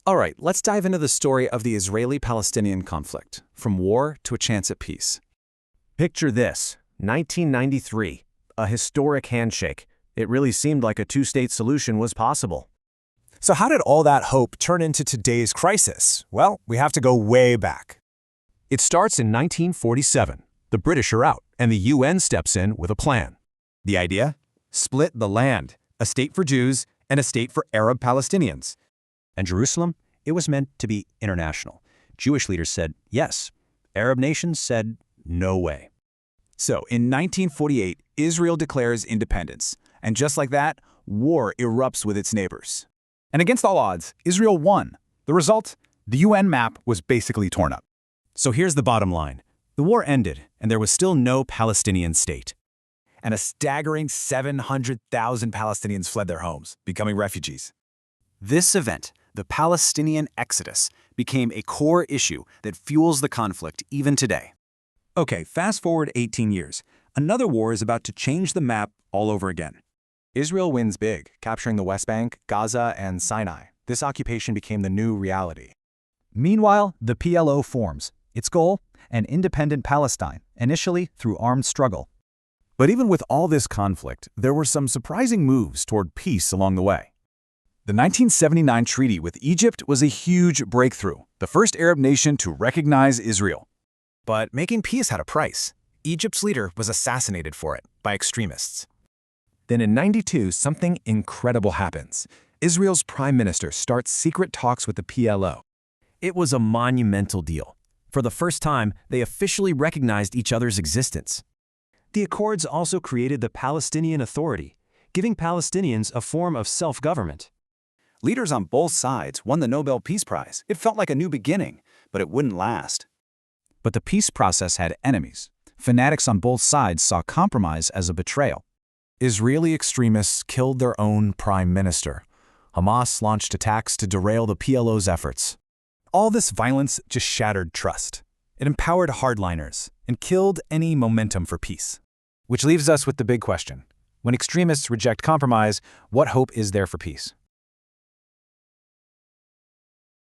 All right, let's dive into the story of the Israeli-Palestinian conflict, from war to a chance at peace. Picture this, 1993, a historic handshake. It really seemed like a two-state solution was possible. So how did all that hope turn into today's crisis? Well, we have to go way back. It starts in 1947. The British are out, and the UN steps in with a plan. The idea? Split the land, a state for Jews and a state for Arab Palestinians. And Jerusalem? It was meant to be international. Jewish leaders said yes. Arab nations said no way. So, in 1948, Israel declares independence. And just like that, war erupts with its neighbors. And against all odds, Israel won. The result? The UN map was basically torn up. So here's the bottom line. The war ended, and there was still no Palestinian state. And a staggering 700,000 Palestinians fled their homes, becoming refugees. This event, the Palestinian exodus, became a core issue that fuels the conflict even today. Okay, fast forward 18 years. Another war is about to change the map all over again. Israel wins big, capturing the West Bank, Gaza, and Sinai. This occupation became the new reality. Meanwhile, the PLO forms. Its goal? An independent Palestine, initially through armed struggle. But even with all this conflict, there were some surprising moves toward peace along the way. The 1979 treaty with Egypt was a huge breakthrough, the first Arab nation to recognize Israel. But making peace had a price. Egypt's leader was assassinated for it by extremists. Then in '92, something incredible happens. Israel's prime minister starts secret talks with the PLO. It was a monumental deal. For the first time, they officially recognized each other's existence. The Accords also created the Palestinian Authority, giving Palestinians a form of self-government. Leaders on both sides won the Nobel Peace Prize. It felt like a new beginning, but it wouldn't last. But the peace process had enemies. Fanatics on both sides saw compromise as a betrayal. Israeli extremists killed their own prime minister. Hamas launched attacks to derail the PLO's efforts. All this violence just shattered trust. It empowered hardliners and killed any momentum for peace. Which leaves us with the big question. When extremists reject compromise, what hope is there for peace?